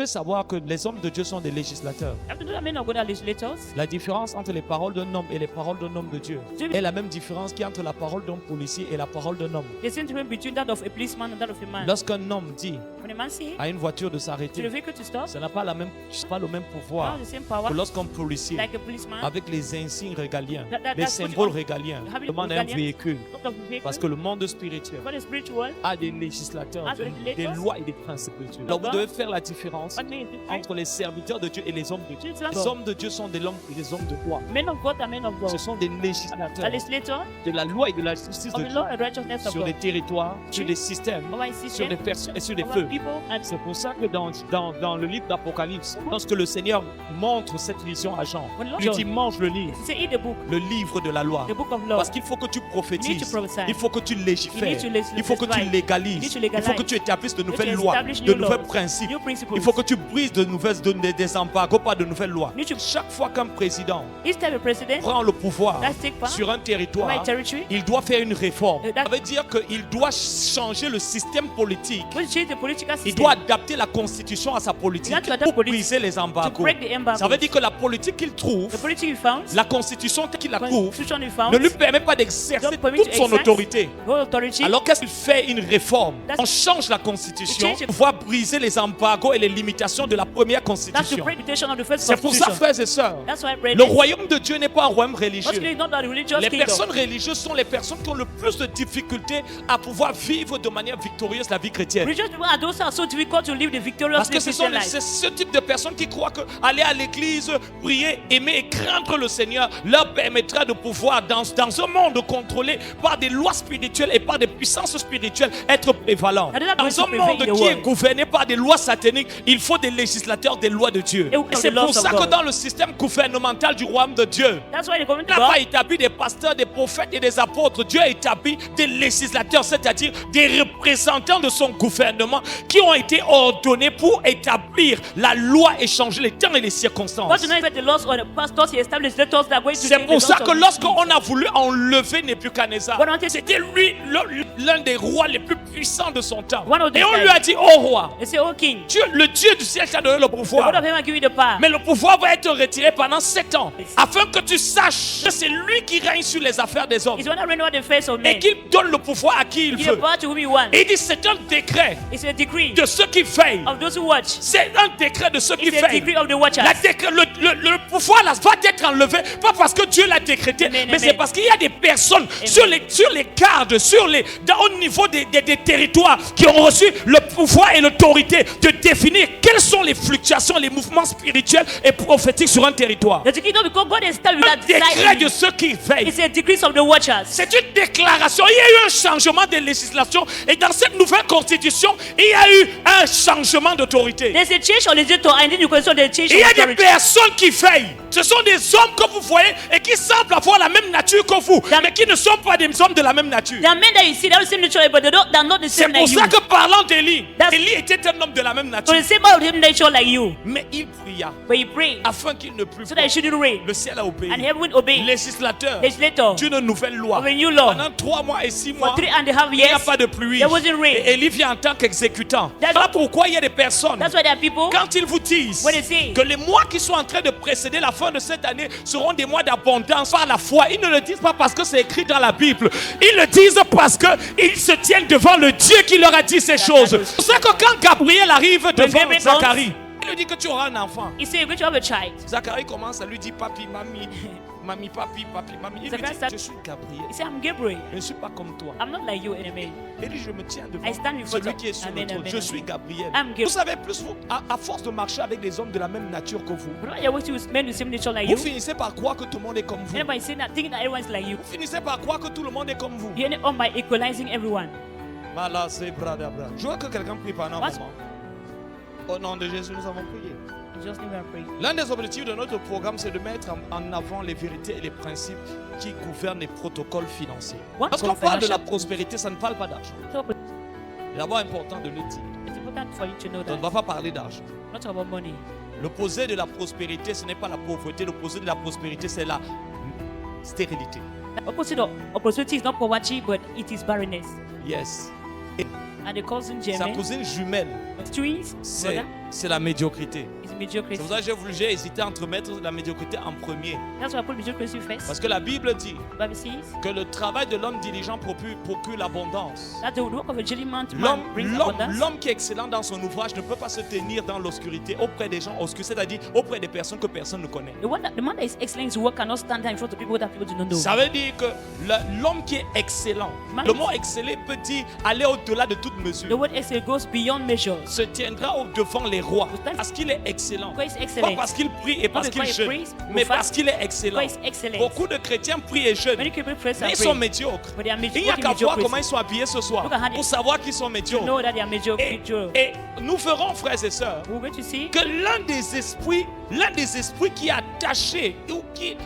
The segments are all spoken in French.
Vous devez savoir que les hommes de Dieu sont des législateurs. You have to know that men of God are legislators. La différence entre les paroles d'un homme et les paroles d'un homme de Dieu Dieu- est la même différence qu'il y a entre la parole d'un policier et la parole d'un homme. The same difference between that of a policeman and that of a man. Lorsqu'un homme dit When a man says à une voiture de to the s'arrêter, vehicle to stop, ça n'a pas, pas le même pouvoir not the same power que lorsqu'un policier, like a policeman. avec les insignes régaliens, That- les that's what symboles you- régaliens, having demande un regaliens, véhicule. Not of a vehicle. Parce que le monde spirituel But the spiritual, a des législateurs, As des regulators, lois et des principes de Dieu. Alors vous devez faire la différence what means it? entre les serviteurs de Dieu et les hommes de Dieu. Children Les of hommes de Dieu sont des hommes de loi. Men of God are men of Ce God. sont des A législateurs legislator de la loi et de la justice of de the Dieu law and righteousness of sur les God. territoires, sur les systèmes, Over his sur system, les personnes et sur les over peuples. people, and C'est pour ça que dans le livre d'Apocalypse, lorsque le Seigneur montre cette vision à Jean, When Lord il dit John- mange le livre, he said, eat the book, le livre de la loi. the book of law. Parce qu'il faut que tu You need prophétises, to prophesy. il faut que tu You légifères, need to legislate. il faut que tu You need légalises, to il faut legalize. que tu établisses de You need nouvelles to lois, establish de new nouveaux laws, principes. new principles. Il faut que tu brises des embargos, pas de nouvelles lois. You need to- Chaque fois qu'un président Each time a president prend le pouvoir does take part sur un over territoire, a territory, il doit faire une réforme. That- Ça veut dire qu'il doit changer le système politique. when you change the political Il system, doit adapter la constitution à sa politique You have to adapt pour politique briser les to embargos. break the embargo. Ça veut dire que la politique qu'il trouve, The politic you found, la constitution telle qu'il la trouve, constitution you found, ne lui permet pas d'exercer Don't permit toute to son exercise autorité. God authority. Alors qu'est-ce qu'il fait? Une réforme. That's- On change la constitution You change it. pour pouvoir briser les embargos et les limitations de la première That's the constitution. presentation of the first C'est pour ça, constitution. frères et sœurs, That's why le brethren, royaume de Dieu n'est pas un royaume God's religieux. kingdom is not a religious Les kingdom. personnes religieuses sont les personnes qui ont le plus de difficultés à pouvoir vivre de manière victorieuse la vie chrétienne. Religious people are those who are so difficult to live the victorious Parce que Christian life. c'est ce type de personnes qui croient que aller à l'église, prier, aimer et craindre le Seigneur leur permettra de pouvoir, dans un monde contrôlé par des lois spirituelles et par des puissances spirituelles, être prévalent. And they're not going Dans to un prevail monde in the qui est world. gouverné par des lois sataniques, il faut des législateurs des lois de Dieu. Et Et c'est the laws pour of ça que God. dans le système gouvernemental du royaume de Dieu, That's why the community Dieu n'a God pas établi des pasteurs, des prophètes et des apôtres. Dieu a établi des législateurs, c'est-à-dire des représentants de son gouvernement qui ont été ordonnés pour établir la loi et changer les temps et les circonstances. God did not invent the laws or the pastors, he established the laws that are going to C'est change the pour ça laws que of lorsqu'on a voulu enlever Nebuchadnezzar, When I wanted- c'était lui l'un des rois les plus puissants de son temps. One of the Et on guys. lui a dit, oh roi, They say, oh king, Dieu, le Dieu du ciel t'a donné le the God pouvoir. of heaven will give you the power. Mais le pouvoir va être retiré pendant 7 ans, afin que tu saches que c'est lui qui règne sur les affaires des hommes It's when I reign over the face of et men. qu'il donne le pouvoir à qui il Give the veut. power to whom you want. Et il dit c'est un décret It's a decree de ceux qui veillent. of those who watch. C'est un décret de ceux qui It's a veillent. decree of the watchers. Le pouvoir là, va être enlevé, pas parce que Dieu l'a décrété, Amen, mais c'est amen. parce qu'il y a des personnes sur les gardes, au niveau des territoires qui ont reçu le pouvoir et l'autorité de définir quelles sont les fluctuations, les mouvements spirituels et prophétiques sur un territoire. The decree not because God has established Un that décret de decided. ceux qui veillent. It's a decree of the watchers. C'est une déclaration. Il y a eu un changement de législation. Et dans cette nouvelle constitution, il y a eu un changement d'autorité. There's a change of legislator and then you consider the change Il y a of des authority. personnes qui veillent. Ce sont des hommes que vous voyez et qui semblent avoir la même nature que vous, mais qui ne sont pas des hommes de la même nature. There are men that you see, they have the same nature, but they're not the C'est same pour like you. ça que parlant d'Élie, That's- Élie était un homme de la même So nature. the same man of the same nature like you. Mais il pria But he prayed afin qu'il ne plût so pas. that he shouldn't rain. Le ciel a obéi. And heaven obey. Législateur Legislator d'une nouvelle loi. of a new law. Pendant 3 mois et 6 mois, For 3.5 il n'y a years, pas de pluie. there wasn't rain. Et Élie vient en tant qu'exécutant. That's- Voilà pourquoi il y a des personnes, That's why there are people, quand ils vous disent when they say, que les mois qui sont en train de précéder la fin de cette année seront des mois d'abondance par la foi, ils ne le disent pas parce que c'est écrit dans la Bible. Ils le disent parce qu'ils se tiennent devant le Dieu qui leur a dit ces choses. C'est pour ça que quand Gabriel arrive devant Gabriel Zacharie, il lui dit que tu auras un enfant. he said, you're going to have a child. Zacharie commence à lui dire papi, mamie, mamie, papi, papi, mamie. Il lui Zacharie dit, start- je suis Gabriel. He said, I'm Gabriel. Je ne suis pas comme toi. I'm not like you, enemy. Il dit, je me tiens devant I stand before celui the- qui est sur le Amen, trône. amen, Je amen. suis Gabriel. I'm Gabriel. Vous savez, plus vous, à force de marcher avec des hommes de la même nature que vous, But when you're working with men with the same nature like vous you, finissez par croire que tout le monde est comme vous. everybody saying that, thinking that everyone's like you. Vous finissez par croire que tout le monde est comme vous. You end up by equalizing everyone. Je vois que quelqu'un prie pendant un What? moment. Au nom de Jésus, nous avons prié. In Jesus' name we are praying. L'un des objectifs de notre programme, c'est de mettre en avant les vérités et les principes qui gouvernent les protocoles financiers. What? Lorsqu'on parle de la Financial- prospérité, ça ne parle pas d'argent. So C'est d'abord important de le dire. it's important for you to know On ne that. va pas parler d'argent. Not about money. L'opposé de la prospérité, ce n'est pas la pauvreté. L'opposé de la prospérité, c'est la stérilité. The opposite of opportunity is not poverty, but it is barrenness. Yes. And the cousin sa German, cousine jumelle, twins, brother, c'est la médiocrité. is mediocrity. C'est pour ça que j'ai hésité entre mettre la médiocrité en premier. That's why I put mediocrity first. Parce que la Bible dit The Bible says que le travail de l'homme diligent procure l'abondance. that the work of a diligent man brings abundance. L'homme qui est excellent dans son ouvrage ne peut pas se tenir dans l'obscurité auprès des gens obscurs, c'est-à-dire auprès des personnes que personne ne connaît. The man that is excellent in his work cannot stand there in front of people that people do not know. Ça veut dire que l'homme qui est excellent, le mot exceller peut dire aller au-delà de toute The mesure, word excellent goes beyond measures. se tiendra devant les rois parce qu'il est excellent. Because he's Pas excellent. parce qu'il prie et parce qu'il because he jeûne, prays, mais but parce qu'il est excellent. Because he's excellent. Beaucoup de chrétiens prient et jeûnent, Many people pray mais and ils sont pray, médiocres. but they are Il n'y a qu'à voir mediocrity. comment ils sont habillés ce soir Look at how they- pour savoir qu'ils sont To médiocres. know that they are mediocre. Et nous verrons, frères et sœurs, We're going to see que l'un des esprits qui est attaché ou qui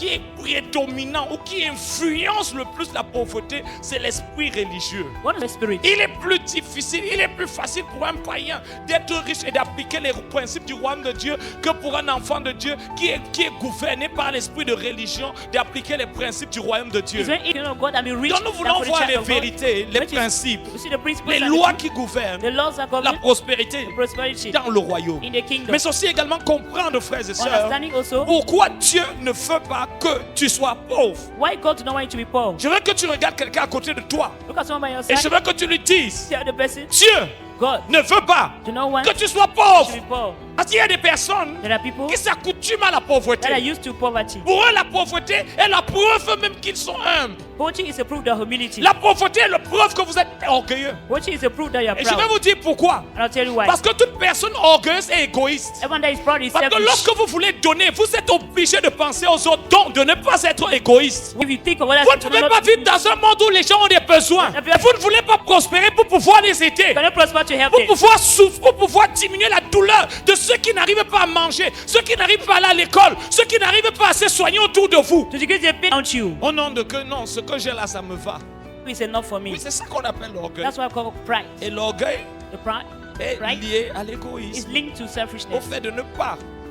est prédominant ou qui influence le plus la pauvreté, c'est l'esprit religieux. one of the spirits. Il est plus difficile, il est plus facile pour un païen d'être riche et d'appliquer les principes du royaume de Dieu que pour un enfant de Dieu qui est gouverné par l'esprit de religion d'appliquer les principes du royaume de Dieu. It's very easy of God that we reach. Donc nous voulons voir les vérités, les Which is- principes, We see the principles les and lois the qui gouvernent laws that la govern prospérité prosperity dans le royaume. in the kingdom. Mais c'est aussi également comprendre, frères et sœurs, Understanding also pourquoi Dieu ne veut pas que tu sois pauvre. why God do not want you to be poor. Je veux que tu regardes quelqu'un à côté de toi Look at someone by your et je side. veux que tu lui dises, Tell the person, Dieu God ne veut pas do not want que tu sois you pauvre. to be poor. Parce qu'il y a des personnes There are people qui s'accoutument à la that are pauvreté. used to poverty. Pour eux, la pauvreté est la preuve même qu'ils sont humbles. Poverty is a proof of humility. La pauvreté est la preuve que vous êtes orgueilleux. Poverty is a proof that you are Et je vais proud. vous dire pourquoi. And I'll tell you why. Parce que toute personne orgueilleuse est égoïste. Everyone that is proud is Parce que selfish. lorsque vous voulez donner, vous êtes obligé de penser aux autres, donc de ne pas être égoïste. If you think of what Vous ne pouvez pas vivre dans un monde où les gens ont des besoins. Vous ne voulez pas prospérer pour pouvoir les aider. you cannot prosper to help Pour them. pouvoir souffrir, pour pouvoir diminuer la douleur de ceux qui n'arrivent pas à manger, ceux qui n'arrivent pas à aller à l'école, ceux qui n'arrivent pas à se soigner autour de vous. To decrease the pain on you. Au nom de que non, ce que j'ai là, ça me va. It's enough for me. Oui, c'est ça qu'on appelle l'orgueil. That's why I call pride. Et l'orgueil The pride est Right. lié à is l'égoïsme, linked to au selfishness. fait de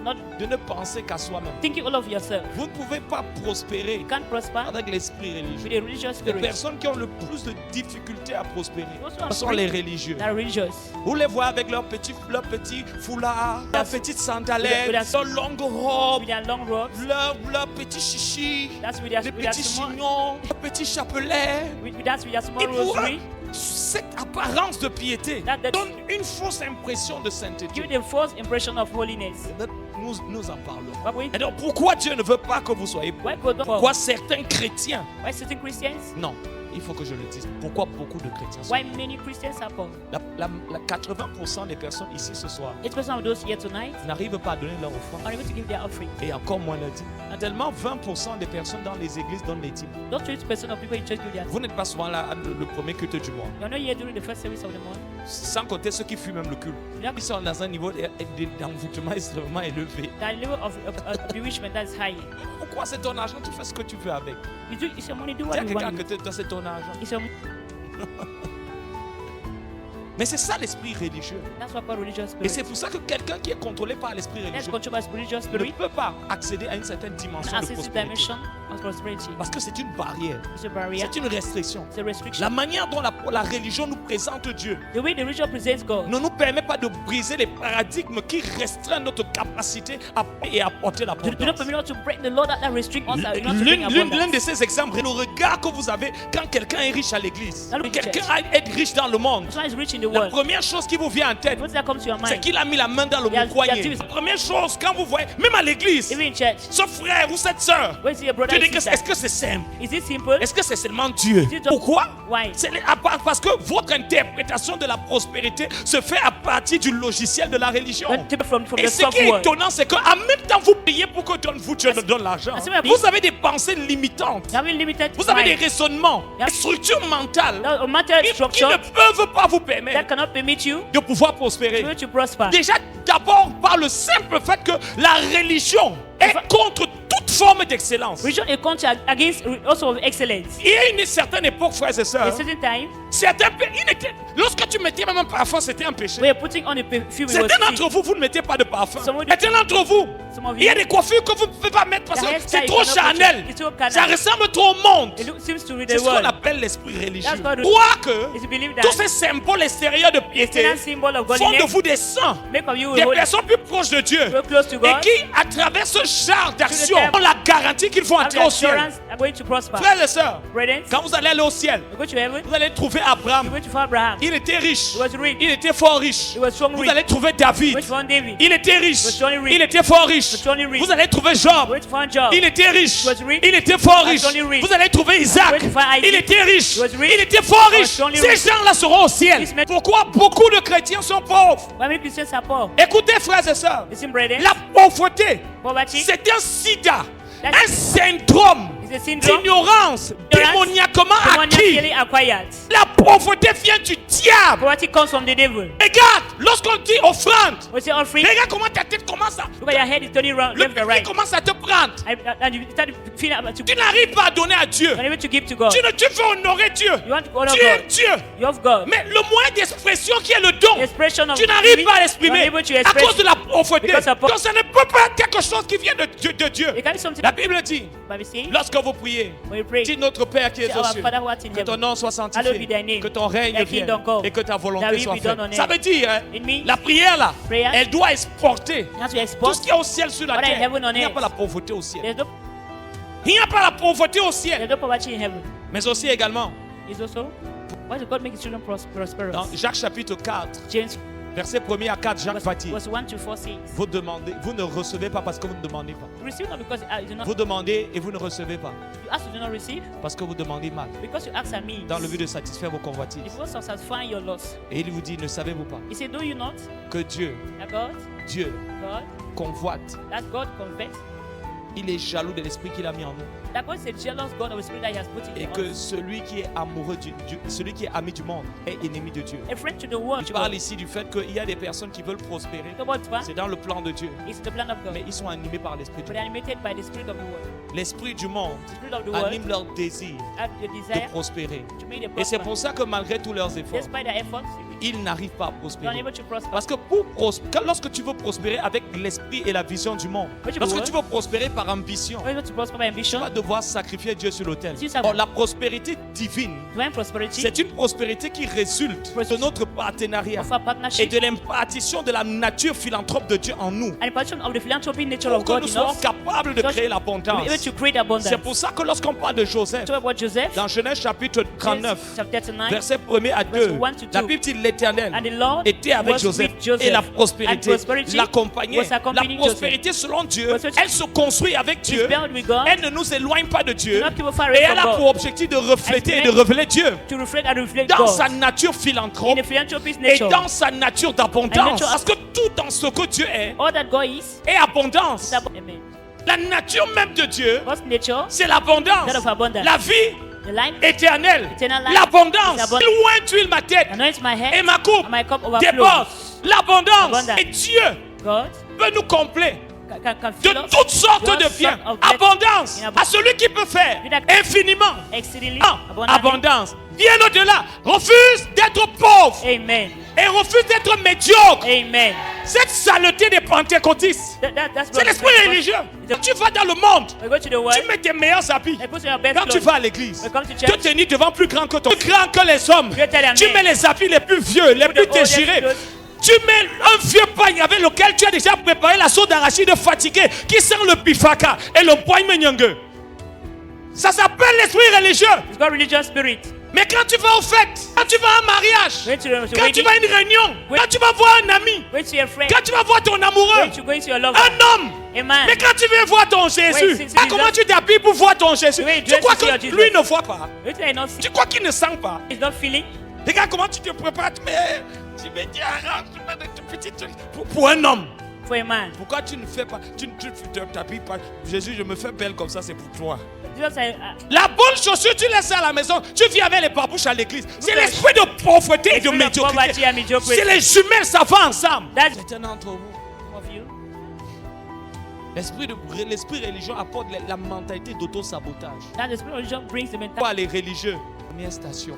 Not ne penser qu'à soi-même. thinking all of yourself. Vous ne pouvez pas prospérer You can't prosper avec l'esprit religieux. with a religious Les spirit. personnes qui ont le plus de difficultés à prospérer Those who are sont les religieux. That are religious. Vous les voyez avec leur petit foulard, leur petite sandalette, with leur longue robe, With their long robes. leur petit chichi, That's with their, les with their petits small, chignons, leur petit chapelet. with their Et small pour eux, rosary. cette apparence de piété That- donne une fausse impression de Give sainteté. the false impression of holiness. Nous en parlons. But we- Et donc, pourquoi Dieu ne veut pas que vous soyez pauvres? Why God don't Pourquoi certains chrétiens? Why certain Christians? Non, il faut que je le dise. Pourquoi beaucoup de chrétiens sont Why many Christians are poor? la 80% des personnes ici ce soir 8% of those here tonight n'arrivent pas à donner leur offrande are able to give their offering. et encore moins le dîme. Tellement 20% des personnes dans les églises donnent les dîmes. Those 20% of people in church give their. Vous n'êtes pas souvent là le premier culte du mois. You're not here during the first service of the month. Sans compter ceux qui fuient même le culte. Ils sont dans un niveau d'envoûtement extrêmement élevé. That level of bewitchment that is high. Pourquoi c'est ton argent? Tu fais ce que tu veux avec. It's your money, do Dis what à you quelqu'un want. que c'est ton argent. It's your, Mais c'est ça l'esprit religieux. that's what called religious Et spirit. c'est pour ça que quelqu'un qui est contrôlé par l'esprit That's religieux controlled by religious ne spirit. peut pas accéder à une certaine And dimension de access to prospérité. dimension of prosperity. Parce que c'est une barrière, It's a barrier. c'est une restriction. It's a restriction. La manière dont la religion nous présente Dieu The way the religion presents God ne nous permet pas de briser les paradigmes qui restreignent notre capacité à payer et à porter do not l'abondance. permit us to break the law that restricts us. Not to bring L'un abundance. de ces exemples est le regard que vous avez quand quelqu'un est riche à l'église. Dans le Quelqu'un church. est riche dans le monde. Someone is rich in the La world. première chose qui vous vient en tête, What that comes to your c'est mind? qu'il a mis la main dans le Il a- poignet. il a dit- La première chose, quand vous voyez, même à l'église, Even in church. ce frère ou cette soeur, When you see a brother tu dis and que sister, est-ce que c'est simple? is it simple? Est-ce que c'est seulement Dieu? Is it just- Pourquoi? Why? Parce que votre interprétation de la prospérité se fait à partir du logiciel de la religion. But take it from Et the ce qui est software. étonnant, c'est qu'en même temps, vous payez pour que Dieu ne donne l'argent. c'est vrai. Vous avez des pensées limitantes. You have a limited Vous avez des mind. raisonnements, Yeah. des structures mentales A material qui structure ne peuvent pas vous that permettre cannot permit you de pouvoir prospérer. to prosper. Déjà, d'abord, par le simple fait que la religion est contre toute forme d'excellence. Religion is counter against also of excellence. Il y a une certaine époque, frères et A sœurs, certain time, lorsque tu mettais même un parfum, c'était un péché. we are putting on a perfume. It was Certains sin. d'entre vous, vous ne mettez pas de parfum. Some of you- Certains d'entre vous, Some of il y a you- des coiffures que vous ne pouvez pas mettre parce The que hairstyle c'est you trop cannot put charnel. it. It's too carnal. Ça ressemble trop au monde. It seems to read C'est the ce qu'on word. appelle l'esprit religieux. That's called- Croire que Is to believe tous that ces symboles extérieurs de piété external symbol of font de godliness vous des saints, make of you des holy, personnes plus proches de Dieu, so close to et God. qui, à travers ce genre d'action, Through the ont la garantie qu'ils vont Have the entrer au ciel. assurance are going to prosper. Frères et sœurs, Brethren, quand vous allez aller au ciel, you go to heaven, vous allez trouver Abraham. you go to find Abraham. Il était riche. He was rich. Il était fort riche. He was strong Vous rich. allez trouver You David. go to find David. Il était riche. was surely rich. Il était fort riche. was surely rich. Vous allez trouver You Job. go to find Job. Il était riche. was rich. Il était fort was riche. surely rich. Vous allez trouver Isaac. You go to find Isaac. Il était riche. was rich. Il était fort was riche. surely Ces rich. gens-là seront au ciel. This man- Pourquoi beaucoup de chrétiens sont pauvres? Why many Christians are poor? Écoutez, frères et sœurs. Listen, brethren. La pauvreté, Poverty c'est un sida, That's- un syndrome is a syndrome d'ignorance démoniaquement acquis. demoniacally acquired. La pauvreté vient du diable. Poverty comes from the devil. Regarde, lorsqu'on dit offrande, We say offering. regarde comment ta tête commence à... Look at your head is turning round, Le left and public right. commence à te prendre. And you start to feel to Tu n'arrives pas à donner à Dieu. unable to give to God. Tu veux honorer Dieu. You want to honor Tu aimes God. Dieu. You love God. Mais le moyen d'expression qui est le don, The expression of tu n'arrives giving, pas à you are l'exprimer unable to à express cause de la pauvreté. because of- Donc ça ne peut pas être quelque chose qui vient de Dieu. It can be something La Bible dit, Bible says, lorsque vous priez, when you pray, dis notre Père qui est say, aux Our cieux, Father who art in que ton heaven, nom soit hallowed be thy sanctifié, name. que ton règne Thy vienne kingdom come. et que ta Thy volonté will soit be done faite. on Ça earth. veut dire, hein, It means la prière là, prayer, elle doit exporter you have to tout export. ce qu'il y a au ciel sur la What in terre. heaven on Il n'y a earth. pas la pauvreté au ciel. There's no, Il n'y a pas la pauvreté au ciel. there's no poverty in heaven. Mais aussi également, It's also, why does God make his children prosperous? dans Jacques chapitre 4, James verset 1er à 4, Jacques va dire, was 1 to 4 says, vous demandez, vous ne recevez pas parce que vous ne demandez pas. you receive not because you do not, Vous demandez et vous ne recevez pas you ask, you do not receive, parce que vous demandez mal, because you ask at me. dans le but de satisfaire vos convoitises. If you want to satisfy your loss, Et il vous dit, ne savez-vous pas he said, do you not que Dieu that God, convoite, that God converts, il est jaloux de l'esprit qu'il a mis en nous. that God is a jealous God of the spirit that he has put in Et que us. celui qui est amoureux celui qui est ami du monde est ennemi de Dieu. A friend to the world. Je parle ici du fait qu'il y a des personnes qui veulent prospérer. C'est dans le plan de Dieu. It's the plan of God. Mais ils sont animés par l'esprit du But monde. animated by the spirit of the world. L'esprit du monde The spirit of the world anime leur désir have the de desire prospérer. to make the Et c'est prosper. pour ça que malgré tous leurs efforts, Despite their efforts, ils n'arrivent pas à they are prospérer. unable to prosper. Parce que lorsque tu veux prospérer avec l'esprit et la vision du monde, What you lorsque want? tu veux prospérer par ambition, We're able to prosper by tu ambition, vas devoir sacrifier Dieu sur l'autel. Si ça Or, va. la prospérité divine, divine prosperity, c'est une prospérité qui résulte de notre partenariat of our et partnership, de l'impartition de la nature philanthrope de Dieu en nous. and impartition of the philanthropy nature Pour of que God nous in soyons us, capables de so créer to be l'abondance. able to create abundance. C'est pour ça que lorsqu'on parle de Joseph, Talk about Joseph, dans Genèse chapitre 39, chapter 39, verset 1er à 2, verse 1 to 2. la Bible dit l'Éternel and the Lord était avec was Joseph, with Joseph, et la and prospérité prosperity l'accompagnait. was La accompanying prospérité selon Dieu, Prosperity elle se construit avec is Dieu. bound with God, Elle ne nous éloigne pas de Dieu. not keep far Et away elle a from pour God, objectif de refléter et de And révéler Dieu to reflect and reflect dans God sa nature in philanthrope the philanthropy's et nature. dans sa nature d'abondance. And nature- Parce que tout dans ce que Dieu est All that God is, abondance. Amen. La nature même de Dieu, God's nature, c'est l'abondance. that of abundance. La vie the life, éternelle. Eternal life L'abondance. is abundant. Loin tuile ma tête anoints my head, et ma coupe and my cup overflows. déborde. L'abondance. Abundance. Et Dieu God peut nous combler can de fill us toutes sortes with de all biens. sorts of blessings. Abondance. In abundance. À celui qui peut faire infiniment. exceedingly abundantly. Abondance. Bien au-delà. Refuse d'être pauvre Amen. et refuse d'être médiocre. Amen. Cette saleté des pentecôtistes, That's c'est l'esprit religieux. Quand tu vas dans le monde, We go to the world tu mets tes meilleurs habits. and put on your best Quand tu clothes. vas à l'église, We come to tu church. te tenir devant plus grand que toi, plus grand que les hommes. Greater than Tu men. mets les habits les plus vieux, les plus the oldest déchirés. clothes. Tu mets un vieux pagne avec lequel tu as déjà préparé la sauce d'arachide fatigué qui sent le pifaka et le poigne menyangue. Ça s'appelle l'esprit religieux. It's got religious spirit. Mais quand tu vas aux fêtes, quand tu vas à un mariage, Going to the quand tu wedding, vas à une réunion, Oui. quand tu vas voir un ami, going to your friend, quand tu vas voir ton amoureux, going to your lover, un homme. a man. Mais quand tu viens voir ton Jésus, c'est comment bizarre. tu t'habilles pour voir ton Jésus? Oui, Tu crois dress to que see your lui Jesus. ne voit pas? Going to not see, Tu crois qu'il ne sent pas? he's not feeling. Regarde comment tu te prépares, tu mets des arabes, tu mets des petits trucs. Pour un homme. For a man. Pourquoi tu ne fais pas, tu ne t'habilles pas? Jésus, je me fais belle comme ça, c'est pour toi. Jesus said, La bonne chaussure, tu laisses ça à la maison, tu viens avec les babouches à l'église. C'est Look at- l'esprit de pauvreté et de Spirit of poverty médiocrité. and mediocrity. C'est les jumelles, ça va ensemble. That's Certains d'entre vous, some of you. L'esprit religieux apporte la mentalité d'auto-sabotage. Now the spirit of religion brings the Quoi, mentality. les religieux? Première station,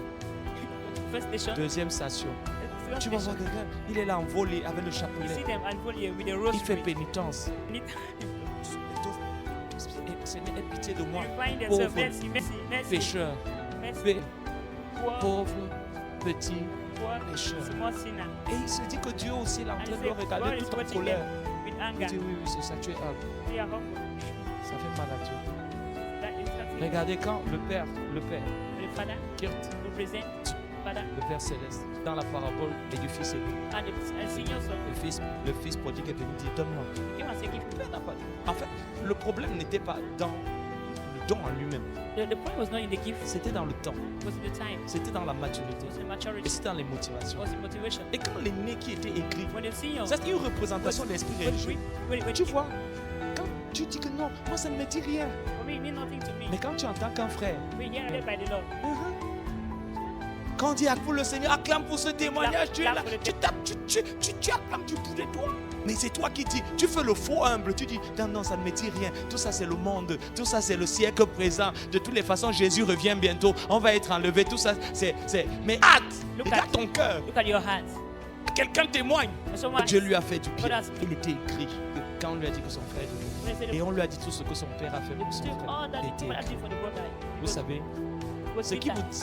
First station. deuxième station. Second Tu vas station. voir quelqu'un, il est là envolé avec le You see chapelet. them unfolded with the Il fait rosary. pénitence. You Seigneur, aie pitié de moi, find themselves, pauvre mercy, mercy, mercy, pécheur, mercy, poor, pauvre petit poor, pécheur. small sinner. Et il se dit que Dieu aussi est en And train he de le said, regarder God is tout en watching colère. them with Il anger. dit oui, c'est ça, tu es humble. They are humble. Ça fait mal à Dieu. That is something. Regardez quand le Père, The Father Kirt, represents Father le Père céleste, dans la parabole du fils aîné, and the senior son. le fils prodigue est venu dire donne-moi. Give us a gift. Le Père n'a pas. En fait, le problème n'était pas dans le don en lui-même, The point was not in the gift, c'était dans le temps, it was in the time, c'était dans la it maturité, was in et maturity, c'était dans les it motivations. was in motivation. Et quand l'aîné qui était écrit, When the senior, ça c'est une représentation de l'esprit religieux. when Tu vois, quand tu dis que non, moi ça ne me dit rien, for me, it means nothing to me. mais quand tu entends qu'un frère, We hear it by the Lord. quand on dit pour le Seigneur, acclame pour ce témoignage, tu es là, Clap for the tu tapes, tu acclames du bout de toi. Mais c'est toi qui dis, tu fais le faux humble, tu dis, non, non, ça ne me dit rien. Tout ça c'est le monde, tout ça c'est le siècle présent. De toutes les façons, Jésus revient bientôt, on va être enlevé, tout ça c'est. Mais hâte, Look regarde at- ton cœur. Look at your heart. Quelqu'un témoigne. When someone Dieu lui a fait du bien. God has- Il était écrit que quand on lui a dit que son frère est mort, et on lui a dit tout ce que son père a fait pour son do frère, all that il était God has écrit. done for the brother. Vous savez, Was ce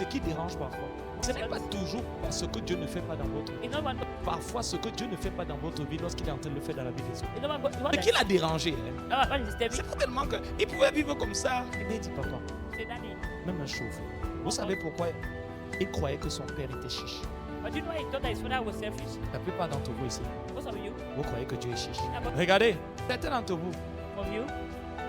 qui dérange parfois, ce n'est pas toujours ce que Dieu ne fait pas dans votre vie. It's not one. Parfois, ce que Dieu ne fait pas dans votre vie lorsqu'il est en train de le faire dans la vie des autres. It's not one. Ce qui l'a dérangé, hein, What is disturbing? c'est pas tellement qu'il pouvait vivre comme ça. Il dit, papa, Say, Daddy. même un chauffeur. Vous savez pourquoi il croyait que son père était chiche? But do you know he thought that his father was selfish? La plupart d'entre vous ici, Most of you, vous croyez que Dieu est chiche. Yeah, but- Regardez, certains d'entre vous, from you,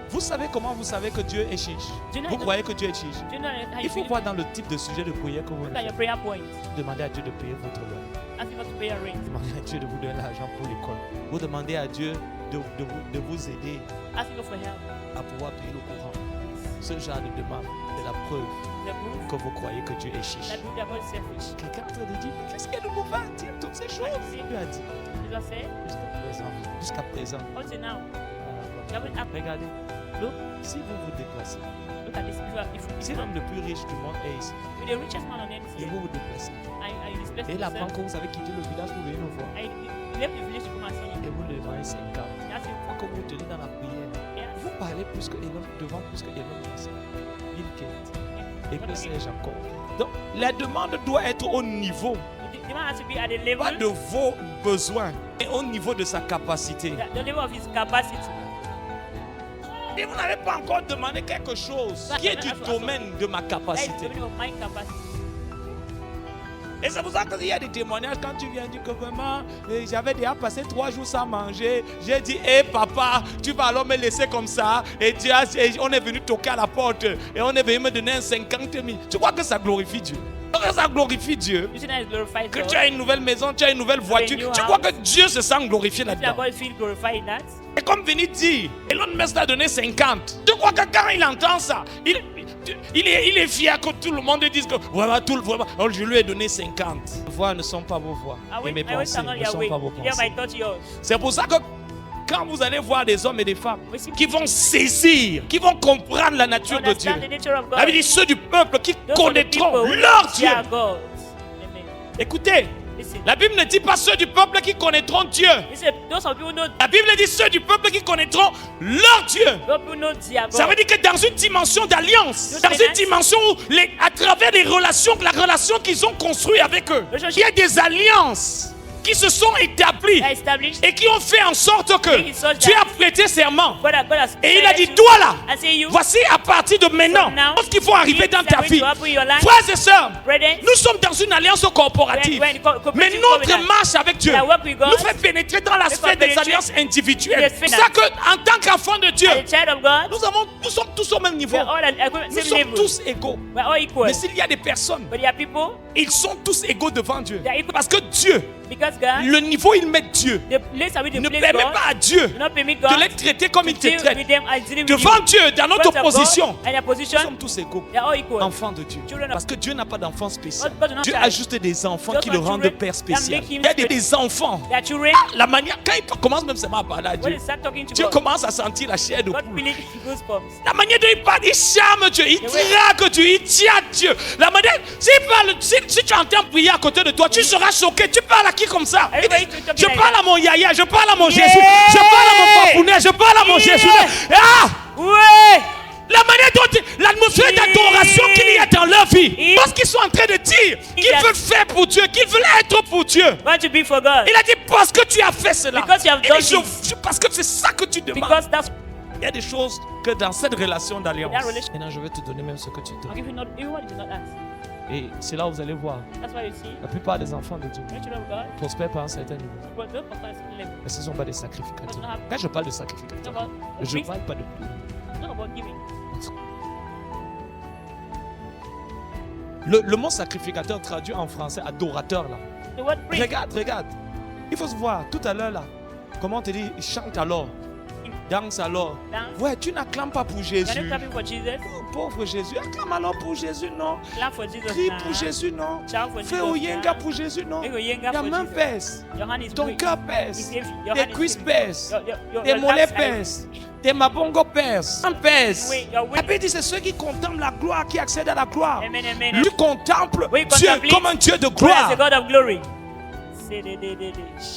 vous savez comment vous savez que Dieu est chiche? Do you know Vous it- croyez que Dieu est chiche? do you know how Il you faut feel? voir dans le type de sujet de prière que vous Look at your faites. prayer point. Demandez à Dieu de payer votre loyer. Ask him not to pay your rent. Demandez à Dieu de vous donner l'argent pour l'école. Vous demandez à Dieu de vous aider Ask him for help. à pouvoir payer le courant. Ce genre de demande, c'est la preuve The proof que vous croyez que Dieu est chiche. that you are not selfish. Quelqu'un est en train de dire, mais qu'est-ce qu'il y a de mauvais à dire toutes ces choses? Dieu a dit, Jesus said, jusqu'à présent, until now, you euh, haven't happened. regardez, Look, si vous vous déplacez, look at this. If si l'homme le plus riche du monde est ici, you're the richest man on earth et here, vous vous déplacez, and you displace et il apprend yourself, que vous avez quitté le village pour venir nous voir, and you left the village to come and see et you. vous le donnez 50, You ask him, que vous tenez dans la prière, yeah, vous parlez plus que Elon, devant plus que Elon Musk, Bill Gates, et que sais-je encore. Donc, la demande doit être au niveau, the man has to be at the pas level, de vos besoins, mais au niveau de sa capacité. the level of his capacity. Et vous n'avez pas encore demandé quelque chose qui est du domaine de ma That is capacité. the meaning of my capacity. Et c'est pour ça qu'il y a des témoignages quand tu viens dire que vraiment, j'avais déjà passé 3 jours sans manger. J'ai dit, hé papa, tu vas alors me laisser comme ça. Et on est venu toquer à la porte et on est venu me donner un 50 000. Tu crois que ça glorifie Dieu? Tu crois que ça glorifie Dieu? You see that is glorified Que God. tu as une nouvelle maison, tu as une nouvelle voiture. new Tu crois que house. Dieu se sent glorifié You see that là-dedans? God feel glorified in that. Et comme Vinny dit, Elon Musk a donné 50. Tu crois que quand il entend ça, il est fier que tout le monde dise que vraiment, oh, je lui ai donné 50. Vos voix ne sont pas vos voix. Et mes pensées ne sont pas vos Yeah, my pensées. thought yours. C'est pour ça que quand vous allez voir des hommes et des femmes We see qui vont saisir, qui vont comprendre la nature de Dieu, understand the nature of God. ça veut dire ceux du peuple qui Those are the connaîtront people who leur Dieu. fear God. Amen. Écoutez, Listen. la Bible ne dit pas ceux du peuple qui connaîtront Dieu. Listen, those of you who know, La Bible dit ceux du peuple qui connaîtront leur Dieu. those people who know their God. Ça veut dire que dans une dimension d'alliance, dans une dimension où, à travers les relations, la relation qu'ils ont construite avec eux, il y a des alliances qui se sont établies They are established. et qui ont fait en sorte que Make it so tu that- as prêté serment. God has Et il a dit, you. toi là, I say you. voici à partir de maintenant, From now, ce qu'il faut arriver things dans are ta going vie. to happen in your life. Frères et sœurs, Brethren, nous sommes dans une alliance corporative. We're in cooperative Mais notre covenant. marche avec Dieu We are working with God. nous fait pénétrer dans la We sphère des penetrate alliances individuelles. the C'est sphere ça qu'en tant qu'enfant de Dieu, as a child of God, nous sommes tous au même niveau. we are all at Nous same sommes level. tous égaux. We are all equal. Mais s'il y a des personnes, But there are people, ils sont tous égaux devant Dieu. They are equal. Parce que Dieu because that's God. le niveau où ils mettent Dieu. The place at which they Ne place permet God. pas à Dieu Do not permit de God les traiter comme il to te deal traite. with them as dealing with Devant you. Dieu, dans notre Front of God position, and their nous position, sommes tous égaux. they are all equal. Enfants de Dieu. Children of- Parce que Dieu n'a pas d'enfant spécial. God does not Dieu have- a juste des enfants Just qui le want rendent children père that spécial. make him Il y a des enfants. Their children, La manière, quand il commence même seulement à parler à when Dieu, they start talking to Dieu God, commence à sentir la chair de God poule. feeling goosebumps. La manière dont il parle, il charme Dieu, il The way- drague Dieu, il tient Dieu. La manière, si tu entends prier à côté de toi, tu seras choqué. Tu parles à qui comme ça? Il Everybody dit, talking je like parle that. à mon yaya, je parle à mon Yeah. Jésus, je parle à mon papounet, je parle à mon Yeah. Jésus. Ah! Ouais! La manière dont l'atmosphère Yeah. d'adoration qu'il y a dans leur vie, Yeah. parce qu'ils sont en train de dire qu'ils Yeah. veulent faire pour Dieu, qu'ils veulent être pour Dieu. Want to be for God. Il a dit parce que tu as fait cela. Because you have Il done dit, parce que c'est ça que tu demandes. Because that's Il y a des choses que dans cette relation d'alliance. That relation- Maintenant, je vais te donner même ce que tu I'll demandes. give you not even what you did not ask. Et c'est là où vous allez voir. That's why you see La plupart des enfants de Dieu the children of God, prospèrent par un certain niveau. but don't perform a certain level. Mais ce ne sont pas des sacrificateurs. Quand je parle de It's sacrificateurs, not about je ne priest, parle pas de... it's not about giving. Le mot sacrificateur traduit en français adorateur là. The word priest, Regarde. Il faut se voir tout à l'heure là. Comment on te dit, chante alors, danse alors. dance. Ouais, tu n'acclames pas pour You're Jésus. not clapping for Jesus. Oh, pauvre Jésus, acclame alors pour Jésus, non. Clap for Jesus Crie now. pour Jésus, non. Shout for Fais Jesus au yenga now. pour Jésus, non. Make a yenga Ta for main Jesus. pèse, Your hand is ton weak. cœur pèse, It's heavy. Your tes hand is cuisses heavy. pèsent, Your tes mollets laps are heavy. pèsent, tes mabongos pèsent, un pèse. Oui, your La weight. Bible dit c'est ceux qui contemplent la gloire qui accèdent à la gloire. Amen, amen. Tu contemples Oui, Dieu contemplate. comme un Dieu de God is a gloire. God of glory. Say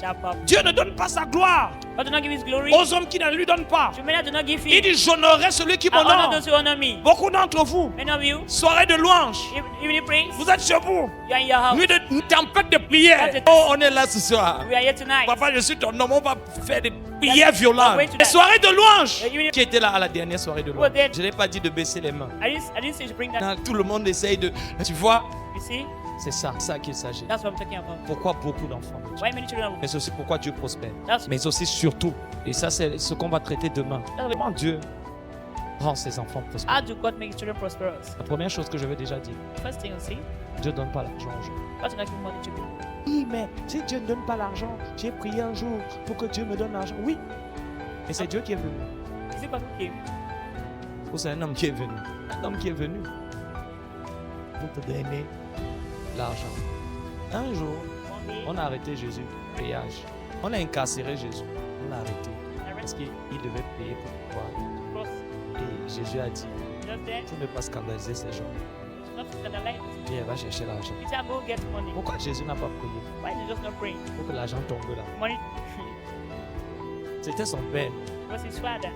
sharp up. Dieu ne donne pas sa gloire God do not give his glory. aux hommes qui ne lui donnent pas. To many do not give Il him. dit j'honorerai celui qui I honor m'honore. those who honor me. Beaucoup d'entre vous, Many of you, soirée de louange, even in praise, vous êtes chez vous. you are in your house. Nuit de tempête de prière. That's it. Oh, on est là ce soir. We are here tonight. Papa, je suis ton homme, on va faire des prières violentes. Wait to Des that. soirées de louange. Even- Qui était là à la dernière soirée de louange? Well, then- Je n'ai pas dit de baisser les mains. I didn't say to bring that. Non, tout le monde essaye de... Tu vois, You see, c'est ça qu'il s'agit. that's what I'm talking about. Pourquoi beaucoup d'enfants de Dieu? Why many children? Mais c'est aussi pourquoi Dieu prospère. That's Mais aussi surtout, et ça c'est ce qu'on va traiter demain, comment Dieu rend ses enfants prospères. how do God make his children prosperous? La première chose que je vais déjà dire, First thing you see, Dieu ne donne pas l'argent aux gens. God does not give money to people. Oui, mais si Dieu ne donne pas l'argent, j'ai prié un jour pour que Dieu me donne l'argent. Oui, et c'est Dieu qui est venu. Is it God who came? Ou c'est un homme qui est venu. Un homme qui est venu pour te donner l'argent. Un jour, One day, on a arrêté Jésus, péage. On a incarcéré Jésus. On l'a arrêté parce qu'il devait payer pour pouvoir. cross. Et Jésus a dit, Just then, pour ne pas scandaliser ces gens, not scandalize. viens, va chercher l'argent. He said, go get money. Pourquoi Jésus n'a pas prié Why is he just not praying? pour que l'argent tombe là? Money C'était son père. was his father.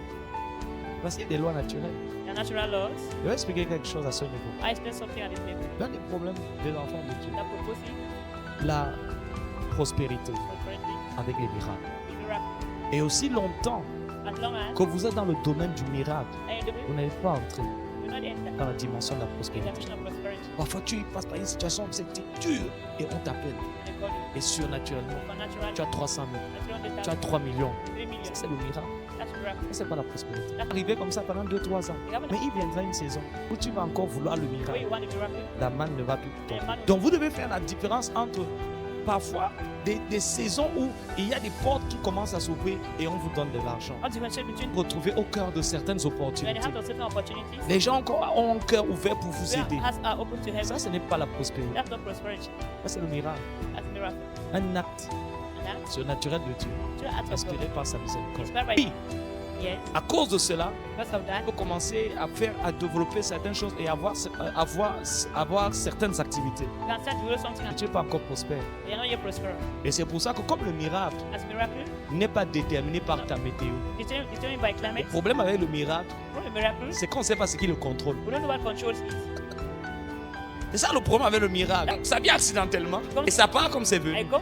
Parce qu'il y a des lois naturelles. The natural laws. Je vais expliquer quelque chose à ce niveau. I explain something at this level. L'un des problèmes des enfants de Dieu, That proposing la prospérité prosperity avec les miracles. is miracle. Et aussi longtemps As long as que vous êtes dans le domaine du miracle, I am vous n'avez pas entré do not enter dans la dimension de la in the prospérité. mission of prosperity. Parfois, tu passes par une situation, c'était dur, et on t'appelle. They call you Et surnaturellement, supernatural. tu as 300 000, tu as 300,000, 3 millions. 3 million. Ça, c'est le miracle. That's miracle. Ça, c'est pas la prospérité. Arrivé comme ça pendant 2-3 ans. You haven't Mais il viendra une saison où tu vas encore vouloir le the way miracle. you want the miracle. La manne ne va plus And tomber. the man Donc, vous devez faire la différence entre parfois des saisons où il y a des portes qui commencent à s'ouvrir et on vous donne de l'argent. how to differentiate between Retrouvez au cœur de certaines when you opportunités. have to certain opportunities. Les gens encore ont un cœur ouvert pour vous Where aider. hearts are open to heaven. Ça, ce n'est pas la prospérité. That's not prosperity. Ça, c'est le miracle. That's a miracle. Un acte And that's surnaturel de Dieu, to the act of inspiré God. par sa miséricorde. Inspired by Puis, yes. à cause de cela, Because of that, il faut commencer à développer certaines choses et avoir certaines activités. you can start to do something Et and tu n'es pas encore prospère. you're not yet prosperous. Et c'est pour ça que comme le miracle As miracle, n'est pas déterminé par ta météo, determined by le climate. problème avec le miracle, From the miracle, c'est qu'on ne sait pas ce qui le contrôle. we don't know what controls it. C'est ça le problème avec le miracle. Ça vient accidentellement et ça part comme c'est venu. It goes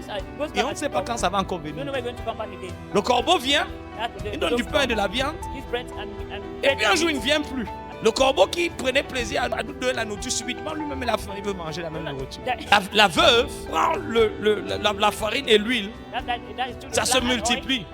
Et on back ne sait pas quand ça va encore You don't venir. know where it's going to come back again. Le corbeau vient, That il donne du pain et de la viande, His bread and et puis un jour il ne vient plus. Le corbeau qui prenait plaisir à nous donner la nourriture, subitement lui-même il a faim, il veut manger la même nourriture. La veuve prend la farine et l'huile, that is true. ça se multiplie.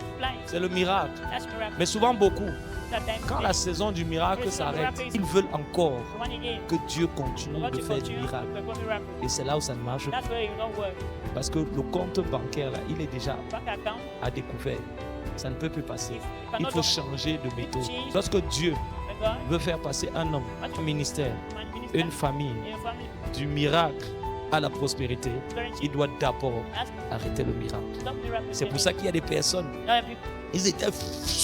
C'est le miracle. That's miracle. Mais souvent beaucoup that time Quand la saison du miracle s'arrête, ils veulent encore one again. que Dieu continue God de to faire du continue to miracle. perform miracle. Et c'est là où ça ne marche pas. That's where it will not work. Parce que le compte bancaire, là, il est déjà Bank account à découvert. Ça ne peut plus passer. is Il cannot faut go. changer de méthode. Change. Lorsque Dieu When God, veut faire passer un homme, un ministère, one minister, une famille, in your family, du miracle à la prospérité, currency, il doit d'abord ask, arrêter le miracle. stop miracle. C'est pour ça qu'il y a des personnes, Now, people, ils étaient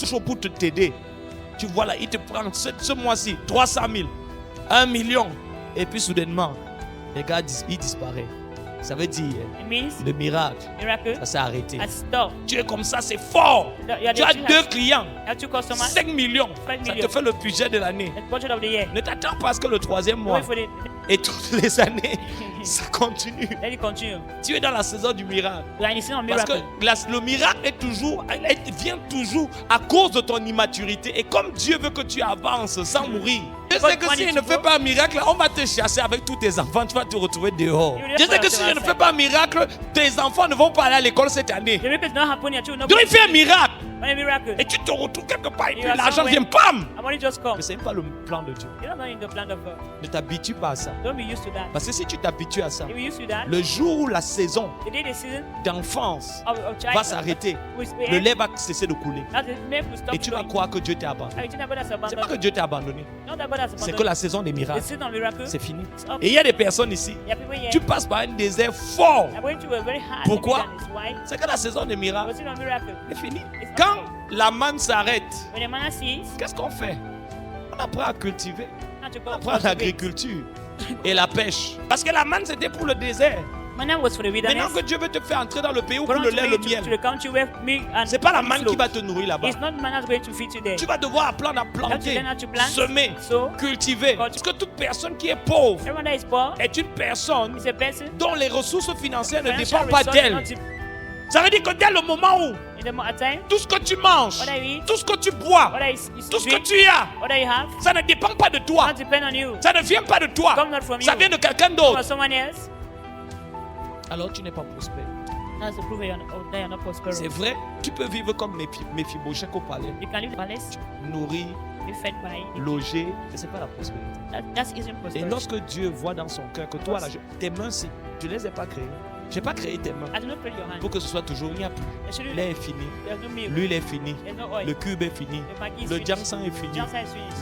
chauds pour te t'aider. Tu vois là, ils te prennent ce mois-ci 300 000, 1 million. Et puis soudainement, les gars, ils disparaissent. Ça veut dire, it means le miracle, miracle ça s'est arrêté. has stopped. Tu es comme ça, c'est fort. You are Tu as the 2 clients, you have 2 customers. 5 millions. 5 Ça te millions. fait le budget de l'année. The budget of the year. Ne t'attends pas à ce que le 3e mois Wait for it. et toutes les années, ça continue. Let it continue. Tu es dans la saison du miracle. We are in the season of Parce que miracle. le miracle est toujours, vient toujours à cause de ton immaturité. Et comme Dieu veut que tu avances sans mourir. Je sais que si tu ne fais pas un miracle, on va te chasser avec tous tes enfants. Tu vas te retrouver dehors. Je sais que si je ne fais pas un miracle, tes enfants ne vont pas aller à l'école cette année. The miracle is not happening. Your children Donc il fait un miracle. When a miracle, Et tu te retrouves quelque part et puis You are l'argent somewhere. vient, pam! and money just come. Mais ce n'est pas le plan de Dieu. You're not in the plan of God. Ne t'habitue pas à ça. Don't be used to that. Parce que si tu t'habitues à ça, If you used to that, le jour où la saison the day the season d'enfance of va child s'arrêter, will le end, lait va cesser de couler. that the milk will stop Et tu vas flowing. croire que Dieu t'a abandonné. And you think that God has C'est pas que abandoned. Dieu t'a abandonné, Not that God has c'est abandoned. que la saison des The miracles, season of miracle c'est fini. is up. Et il y a des personnes ici, There are people here. tu passes par un désert fort. I'm going to a very hard Pourquoi? wilderness. Why? C'est que la saison des The miracles season of miracle. est finie. Quand la manne s'arrête, When a man sees, qu'est-ce qu'on fait? On apprend à cultiver, not to on go apprend l'agriculture et la pêche. Parce que la manne c'était pour le désert. My name was for the Maintenant wilderness. que Dieu veut te faire entrer dans le pays où God pour wants le to lait, bring le you to miel, the country where milk and c'est pas la honey manne qui flow. va te nourrir là-bas. It's not man that's going to feed you there. Tu vas devoir apprendre à You have to planter, learn how to plant, semer, sow. cultiver. Parce que toute personne qui est pauvre Everyone that is poor est une personne is a person. dont les ressources financières ne Financial dépendent pas resources d'elle. not to- Ça veut dire que dès le moment où in the at time, tout ce que tu manges, what I eat, tout ce que tu bois, what I tout ce que drink, tu as, what I have, ça ne dépend pas de toi. not depend on you. Ça ne vient pas de toi. Come not from Ça you. vient de quelqu'un Come d'autre. from someone else. Alors tu n'es pas prospère. That's the proof that you're not prosperous. C'est vrai, tu peux vivre comme Méphibosheth au palais, You can live in the palace, nourrir, be fed by. loger, mais ce n'est pas la prospérité. That's isn't Et prosperity. lorsque Dieu voit dans son cœur que toi, là, tes mains, si tu ne les as pas créées, je n'ai pas créé tes mains I do not put your hand. pour que ce soit toujours, il n'y a plus. Actually, L'air est fini, there's no milk. l'huile est finie, There's no oil. le cube est fini, The Maggi is le finished. jamsan est fini, Jansa is finished.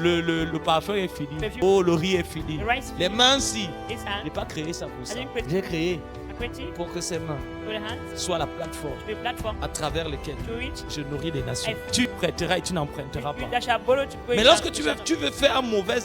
le parfum est fini, Perfume. oh, le riz est fini. The rice is Les finished. mains, si, His je hand. n'ai pas créé ça pour ça. I didn't create- J'ai créé Equity pour que ces mains to the hands. soient la plateforme To be a platform. à travers laquelle To reach. je nourris les nations. I- Tu prêteras et tu n'emprunteras pas. That shall borrow to go. Mais lorsque tu veux faire un mauvais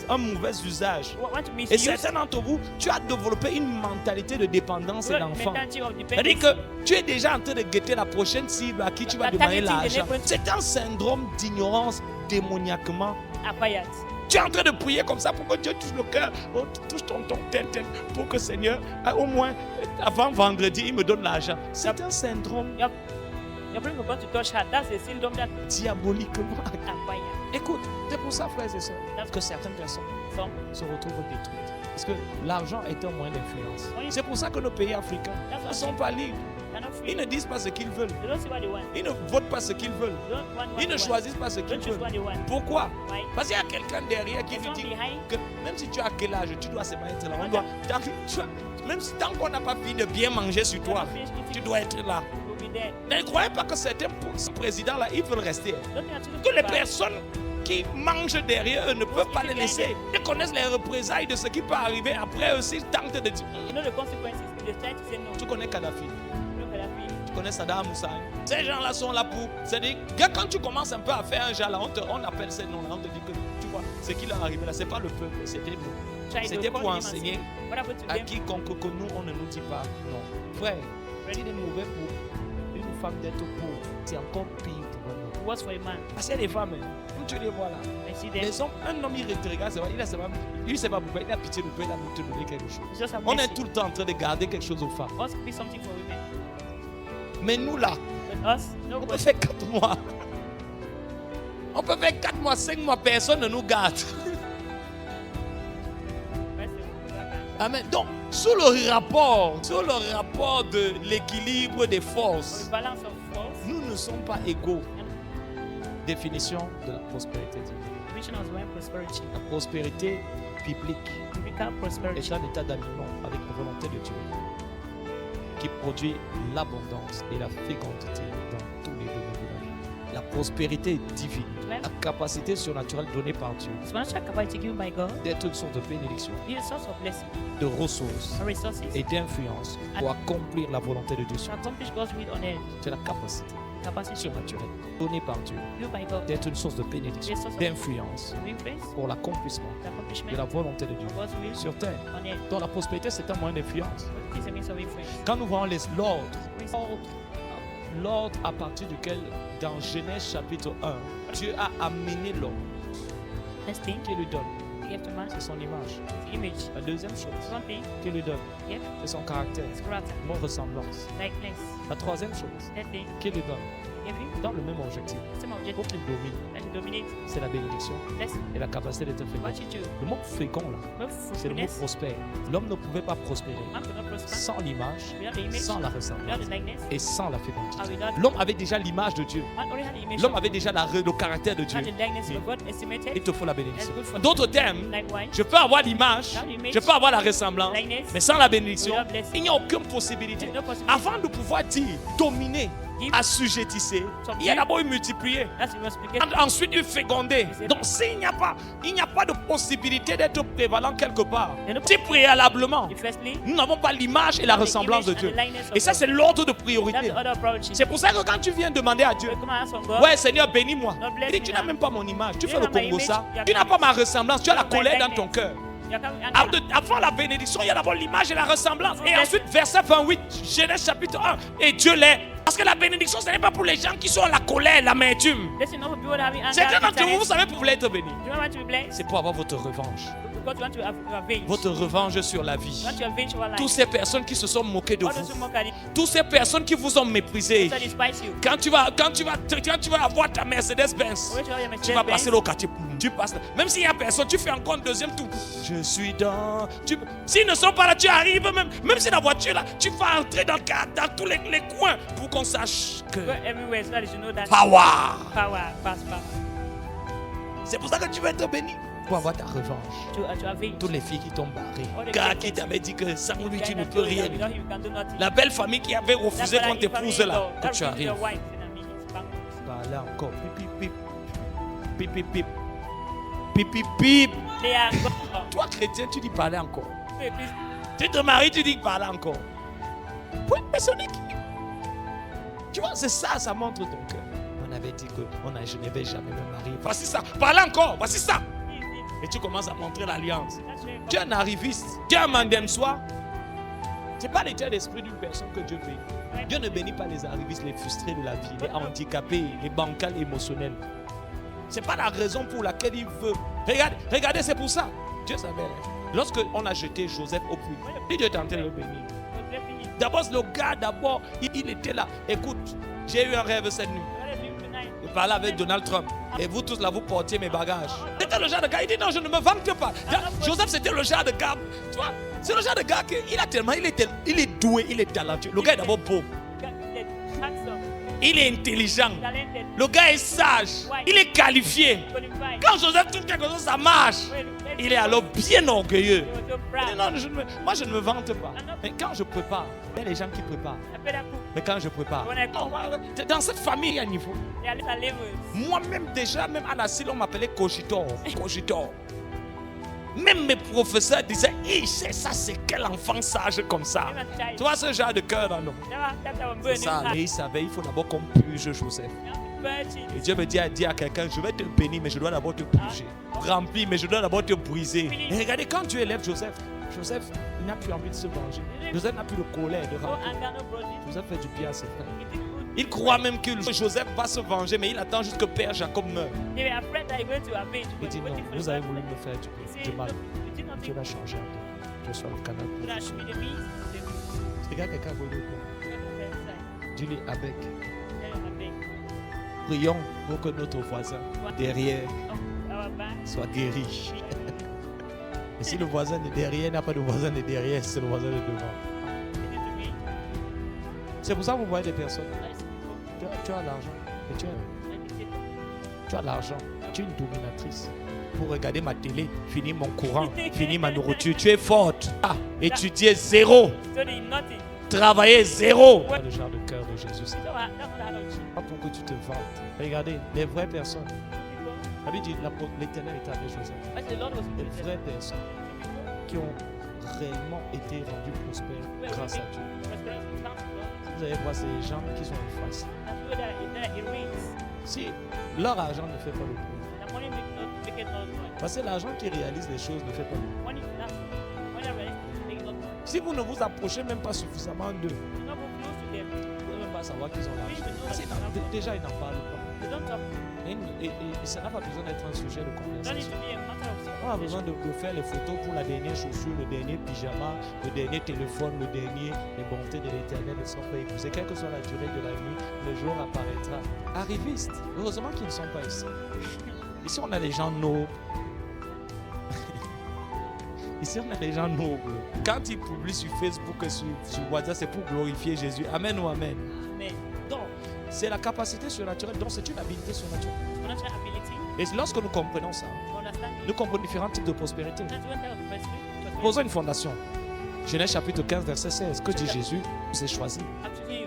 usage, want to et misuse. certains d'entre vous, tu as développé une mentalité de dépendance et d'enfant. Mentality of C'est-à-dire dependence. que tu es déjà en train de guetter la prochaine cible à qui tu vas La demander targeting the l'argent. next- C'est un syndrome d'ignorance démoniaquement. Acquired. Tu es en train de prier comme ça pour que Dieu touche le cœur. Oh, touche ton tel, pour que Seigneur, au moins, avant vendredi, il me donne l'argent. C'est un syndrome You're praying for God to touch her. That's the syndrome that diaboliquement. acquired. Écoute, c'est pour ça, frères et sœurs, que certaines personnes Some se retrouvent détruites. Parce que l'argent est un moyen d'influence. Oui. C'est pour ça que nos pays africains ne sont pas libres. they're not free. Ils ne disent pas ce qu'ils veulent. They don't see what they want. Ils ne votent pas ce qu'ils veulent. They don't want what Ils ne they want. choisissent pas ce They qu'ils don't choose what veulent. they want. Pourquoi? Why? Parce qu'il y a quelqu'un derrière qui There's nous one dit behind. que même si tu as quel âge, tu dois seulement être là. On doit, même si tant qu'on n'a pas fini de bien manger sur They're toi, not finished eating. tu dois être là. You'll be there. Ne croyez pas que certains présidents-là, ils veulent rester. Don't think that Que les back. personnes qui mangent derrière eux ne peuvent pas les laisser. Ils connaissent les représailles de ce qui peut arriver après eux s'ils tentent de dire. You know the consequences. They try to say no. Tu connais Kadhafi, Look at that feel. tu connais Saddam Hussein. Ces gens-là sont là pour. C'est-à-dire, que quand tu commences un peu à faire un genre là, on appelle ces noms-là, on te dit que tu vois, ce qui leur est arrivé là, c'est pas le peuple, c'était nous. Try to C'était call pour them and enseigner say, what happened to à them? quiconque que nous, on ne nous dit pas non. Frère, s'il est mauvais pour une femme d'être pauvre, c'est encore pire pour un homme. What's for a man? Parce qu'il y a des femmes, hein, comme tu les vois là. I see them. Les hommes, un homme, il te regarde, c'est vrai, il a seulement, lui, c'est pas pourquoi, il a pitié de toi, il a voulu te donner quelque chose. It's just a On est mercy. tout le temps en train de garder quelque chose aux femmes. Us be something for women. Mais nous là, But us, on peut nobody. faire 4 mois. On peut faire 4 mois, 5 mois, personne ne nous garde. Amen. Donc, sous le rapport de l'équilibre des For forces, the balance of force, nous ne sommes pas égaux. Définition de la prospérité divine. Definition of divine prosperity. La prospérité biblique Biblical prosperity est un état d'alignement avec la volonté de Dieu qui produit l'abondance et la fécondité dans tous les domaines de la vie. La prospérité divine, la capacité surnaturelle donnée par Dieu Supernatural capacity given by God d'être une source de bénédiction, is a source of blessing, de ressources resources et d'influence pour accomplir la volonté de Dieu to sur accomplish God's will on earth. C'est la capacité Capacity surnaturelle donnée par Dieu given by God d'être une source de bénédiction, d'influence to influence pour l'accomplissement the accomplissement de la volonté de Dieu of God's will sur terre. on earth. Donc la prospérité, c'est un moyen d'influence. What is a means of influence? Quand nous voyons l'ordre à partir duquel, dans Genèse chapitre 1, Dieu a amené l'homme, Next thing, qui lui donne, he gave to man c'est son image. his image. La deuxième chose, Second thing, qui lui donne, yep, c'est son caractère, his character, mon ressemblance. likeness. La troisième chose, Third thing, qui lui donne, gave him dans le même objectif, same object pour qu'il domine, that he dominates, c'est la bénédiction blessing, et la capacité d'être fécond. what you do, Le mot fécond, là, both c'est le mot fruitfulness, prospère. L'homme ne pouvait pas prospérer man could not prosper sans l'image, without the image, sans la without ressemblance the likeness, et sans la fécondité. and without L'homme avait déjà l'image de Dieu. man already had the image L'homme of avait God, déjà le caractère de Dieu. had the likeness of God estimated. Il te faut la bénédiction. That's good for D'autres termes, Likewise, je peux avoir l'image, je peux avoir la ressemblance, likeness, mais sans la bénédiction, without blessing, il n'y a aucune possibilité. there's no possibility. Avant de pouvoir dire dominer, Give, assujettisser, il y a d'abord une multiplier, that's the multiplication. ensuite une féconder. Donc s'il n'y a pas, de possibilité d'être prévalent quelque part, si préalablement, Firstly, nous n'avons pas l'image et la ressemblance de Dieu. Et ça, c'est l'ordre de priorité. that's the order of priority. C'est pour ça que quand tu viens demander à Dieu, Come and ask from God. ouais Seigneur, bénis-moi. God bless Il dit, me tu n'as now. même pas mon image, tu You fais le have my Congo ça. image, Tu you n'as have pas my ma ressemblance, tu as la you have my colère dans likeness. ton cœur. You're coming and Avant la bénédiction, il y a d'abord l'image et la ressemblance. Et ensuite, verset 28, Genèse chapitre 1. Et Dieu l'est. Parce que la bénédiction, ce n'est pas pour les gens qui sont à la colère, l'amertume. listen, not for people that have anger. Certains d'entre vous, vous bitterness. savez, pour vous être béni. You don't want to be blessed. C'est pour avoir votre revanche. God want to avenge. Votre revanche sur la vie. You want to avenge our life. Toutes ces personnes qui se sont moquées de All those who vous. mock at it, Toutes ces personnes qui vous ont méprisé. that despise you. Quand tu vas avoir ta Mercedes-Benz, When you have your tu vas passer Mercedes-Benz, au quartier. Tu passes. Même s'il n'y a personne, tu fais encore un deuxième tour. Je suis dans. S'ils ne sont pas là, tu arrives même si la voiture là, tu vas entrer dans tous les coins pour qu'on sache que. go everywhere so that you know that Power. power, fast power. C'est pour ça que tu vas être béni. Pour avoir ta revanche. To avenge. Toutes les filles qui t'ont barré. All the Gars girls qui that- t'avaient dit que sans lui tu Guy ne that peux told you rien. that without him you can do nothing. La belle famille qui avait refusé That qu'on brother, t'épouse family là. law, Que that tu refused arrives. your wife in a minute, bankrupt. Parler encore. Pip, pip, pip. Pip, pip, pip. Pip, pip, pip. They are gone. Toi, chrétien, tu dis parler encore. Wait, please. Tu te maries, tu dis parler encore. Pour une personne qui. Tu vois, c'est ça, ça montre ton cœur. On avait dit que je ne vais jamais me marier. Voici ça. Parle encore. Voici ça. Et tu commences à montrer l'alliance. That's very Tu es un arriviste. Tu es un mandem soi. Ce n'est pas l'état d'esprit d'une personne que Dieu bénit. Dieu ne bénit pas les arrivistes, les frustrés de la vie, les handicapés, les bancals émotionnels. Ce n'est pas la raison pour laquelle il veut. Regardez, c'est pour ça. Dieu savait. Lorsque on a jeté Joseph au puits, Dieu est en train de le bénir. D'abord, le gars, il était là. Écoute, j'ai eu un rêve cette nuit. Je parlais avec Donald Trump. Et vous tous là, vous portiez mes bagages. C'était le genre de gars, il dit non, je ne me vante pas. Joseph, c'était le genre de gars, tu vois, c'est le genre de gars qu'il a tellement, il est doué, il est talentueux. Le gars est d'abord beau. Il est intelligent. Le gars est sage. Il est qualifié. Quand Joseph trouve quelque chose, ça marche. Il est alors bien orgueilleux. Il dit, non, moi je ne me vante pas. Mais quand je prépare, il y a les gens qui préparent. Mais quand je prépare, non, dans cette famille, il y a un niveau. Moi-même, déjà, même à la Sylle, on m'appelait Cogitor. Cogitor. Même mes professeurs disaient, c'est ça, c'est quel enfant sage comme ça. Tu vois ce genre de cœur dans nous. C'est ça, mais il savait, il faut d'abord qu'on purge Joseph. Et Dieu me dit à dire à quelqu'un, je vais te bénir, mais je dois d'abord te purger. Remplir, mais je dois d'abord te briser. Et regardez, quand Dieu élève Joseph, Joseph n'a plus envie de se venger. Joseph n'a plus de colère, de rancune. Joseph fait du bien à ses frères. Il croit même que Joseph va se venger, mais il attend juste que Père Jacob meure. Il dit non, vous avez voulu me faire du mal. Dieu va changer un peu. Je sois le canal. Regarde quelqu'un voulu quoi. Dis-lui avec. Prions pour que notre voisin derrière soit guéri. Et si le voisin de derrière n'a pas de voisin de derrière, c'est le voisin de devant. C'est pour ça que vous voyez des personnes. Tu as l'argent, mais Tu as l'argent. Tu es une dominatrice. Pour regarder ma télé, finir mon courant, finir ma nourriture. Tu es forte. Ah, étudier zéro. Study nothing. Travailler zéro. Pas le genre de cœur de Jésus. So that's what I don't Pas pour que tu te vantes. Regardez, les vraies personnes. people. La Bible dit l'Éternel est avec Joseph. But the Lord was Les with them. vraies personnes qui ont réellement été rendues prospères grâce à Dieu. Vous allez voir ces gens qui sont en face. Si leur argent ne fait pas le bruit, parce que l'argent qui réalise les choses ne fait pas le bruit. Si vous ne vous approchez même pas suffisamment d'eux, vous ne pouvez même pas savoir qu'ils ont l'argent. Parce que déjà, ils n'en parlent pas. Et ça n'a pas besoin d'être un sujet de conversation. On a besoin de faire les photos pour la dernière chaussure, le dernier pyjama, le dernier téléphone, les bontés de l'Éternel ne sont pas épousées. Quelle que soit la durée de la nuit, le jour apparaîtra. Arrivistes, heureusement qu'ils ne sont pas ici. Ici, on a des gens nobles. Ici, on a des gens nobles. Quand ils publient sur Facebook et sur WhatsApp, c'est pour glorifier Jésus. Amen ou Amen. Donc, c'est la capacité surnaturelle. Donc, c'est une habilité surnaturelle. Et lorsque nous comprenons ça, nous comprenons différents types de prospérité. Posons une fondation. Genèse chapitre 15, verset 16. Que dit Jésus? Je vous ai choisi.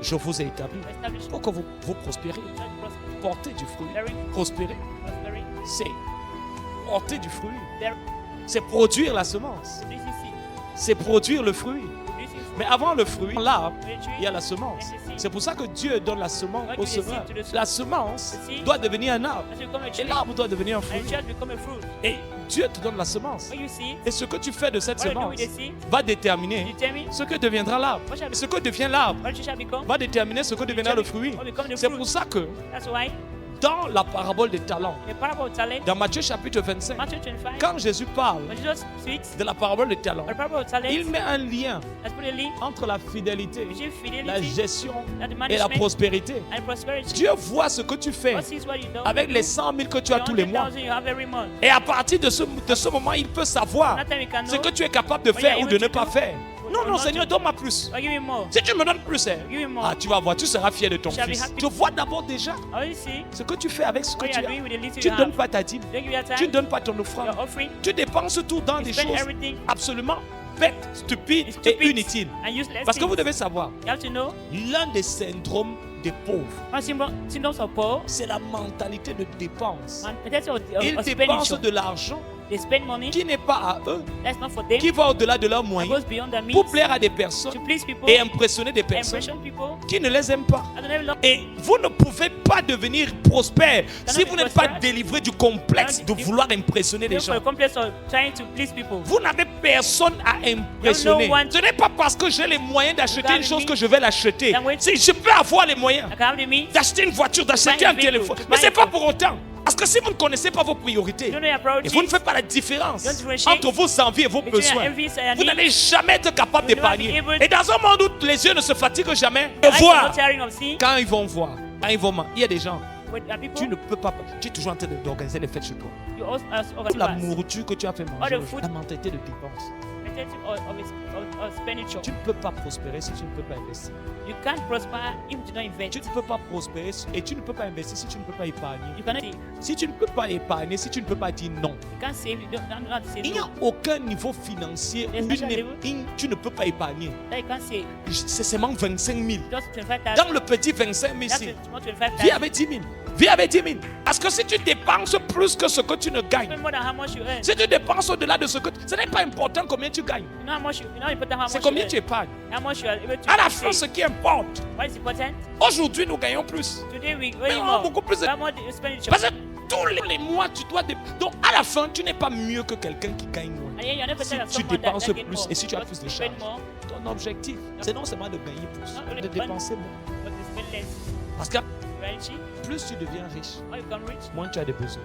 Je vous ai établi pour que vous prospérez. Portez du fruit. Prospérer, c'est porter du fruit. C'est produire la semence. C'est produire le fruit. Mais avant le fruit, l'arbre, il y a la semence. C'est pour ça que Dieu donne la semence au semeur. La semence doit devenir un arbre. Et l'arbre doit devenir un fruit. Et Dieu te donne la semence. Et ce que tu fais de cette semence va déterminer ce que deviendra l'arbre. Ce que devient l'arbre va déterminer ce que deviendra le fruit. C'est pour ça que dans la parabole des talents, dans Matthieu chapitre 25, quand Jésus parle de la parabole des talents, il met un lien entre la fidélité, la gestion et la prospérité. Dieu voit ce que tu fais avec les 100 000 que tu as tous les mois. Et à partir de ce moment, il peut savoir ce que tu es capable de faire ou de ne pas faire. Non, non, Seigneur, donne-moi plus. Si tu me donnes plus, tu vas voir, tu seras fier de ton fils. Tu vois d'abord déjà ce que tu fais avec ce que tu as. Tu ne donnes pas ta dîme. Tu ne donnes pas ton offrande. Tu dépenses tout dans des choses absolument bêtes, stupides et inutiles. Parce que vous devez savoir, l'un des syndromes des pauvres, c'est la mentalité de dépense. Ils dépensent de l'argent qui n'est pas à eux, qui va au-delà de leurs moyens pour plaire à des personnes et impressionner des personnes qui ne les aiment pas. Et vous ne pouvez pas devenir prospère si vous n'êtes pas délivré du complexe de vouloir impressionner les gens. Vous n'avez personne à impressionner. Ce n'est pas parce que j'ai les moyens d'acheter une chose que je vais l'acheter. Si je peux avoir les moyens d'acheter une voiture, d'acheter un téléphone, mais ce n'est pas pour autant. Parce que si vous ne connaissez pas vos priorités et vous ne faites pas la différence entre vos envies et vos besoins, vous n'allez jamais être capable d'épargner. Et dans un monde où les yeux ne se fatiguent jamais, voir quand ils vont voir, quand ils vont manger, il y a des gens, tu ne peux pas, tu es toujours en train d'organiser les fêtes chez toi. La nourriture que tu as fait manger, la mentalité de dépense. Tu ne peux pas prospérer si tu ne peux pas investir. You can't prosper if you don't invest. Tu ne peux pas prospérer et tu ne peux pas investir si tu ne peux pas épargner. You cannot save. Si tu ne peux pas épargner, si tu ne peux pas dire non. You can't save. You don't know how to save. Il n'y a aucun niveau financier où tu ne peux parce que tu ne peux pas épargner. That you can't save. C'est seulement 25 000. Just 25,000. Dans le petit 25 000, That's c'est small 25,000. vis avec 10 000. Vis avec 10 000. Parce que si tu dépenses plus que ce que tu ne gagnes, Spend more than how much you earn. si tu dépenses au-delà de ce que ce n'est pas important combien tu gagnes. You know how much you know important how much C'est you combien earn. tu épargnes. How much you are able to À la fin, ce save. qui importe. What is important? Aujourd'hui, nous gagnons plus. Today we Mais earn on a more. beaucoup plus de... We have more expenditure. Parce que tous les mois, tu dois... Donc, à la fin, tu n'es pas mieux que quelqu'un qui gagne moins. And then you're never Si better than tu someone dépenses that gain plus more. et si tu as But plus de to charges, spend more, ton objectif, c'est non seulement de gagner plus, Not only de to spend- dépenser moins. but to spend less. Parce que Reality, plus tu deviens riche, when you become rich, moins tu as des besoins.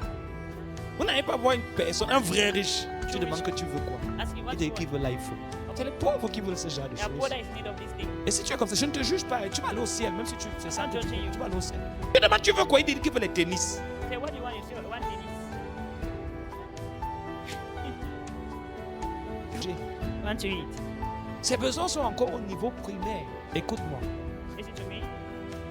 Vous n'allez pas voir une personne, un vrai riche, tu demandes que tu veux quoi. ask you what Il dit you qu'il want. veut l'iPhone. C'est les pauvres qui veulent ce genre de Your choses. brother is in need of this thing. Et si tu es comme ça, je ne te juge pas, tu vas aller au ciel, même si tu fais ça, I'm not tu judging you. vas aller au ciel. Tu demandes, tu veux quoi? Il dit qu'il veut les tennis. Say what do you want? You say I want tennis. I want to eat. Ses besoins sont encore au niveau primaire. Écoute-moi, Listen to me.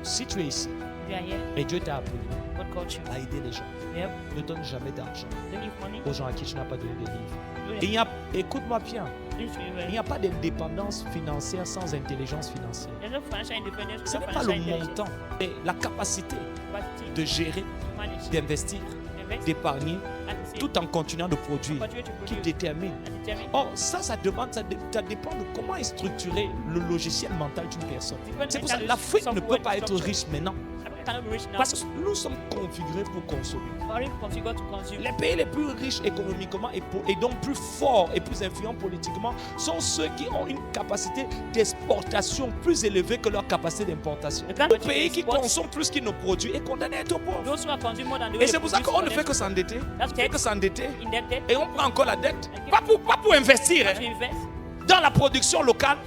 si tu es ici You are here. et Dieu t'a appelé, God culture. à aider les gens. Yep. Ne donne jamais d'argent Don't give money. aux gens à qui tu n'as pas donné des livres. Do Et il y a, écoute-moi bien, this il n'y a pas d'indépendance financière sans intelligence financière. There's no financial independence Ce n'est without pas financial le intelligence. montant, mais la capacité Capacity de gérer, to manage, d'investir, invest, d'épargner, and to save. tout en continuant de produire, Continue to qui produce détermine. and determine. Or, ça demande, ça dépend de comment est structuré le logiciel mental d'une personne. C'est pour ça que l'Afrique ne peut pas être riche maintenant. Africa cannot be rich now. Parce que nous sommes configurés pour consommer. Already configured to consume. Les pays les plus riches économiquement et donc plus forts et plus influents politiquement sont ceux qui ont une capacité d'exportation plus élevée que leur capacité d'importation. Le country Le pays qui exports- consomme plus qu'il ne produit est condamné à être pauvre. Those who are consuming more than the way Et they c'est pour ça produce qu'on ne for fait them, que s'endetter. That's On fait que tax. s'endetter. indebted, Et on prend encore la dette. Pas pour investir not hein, to invest. dans la production locale,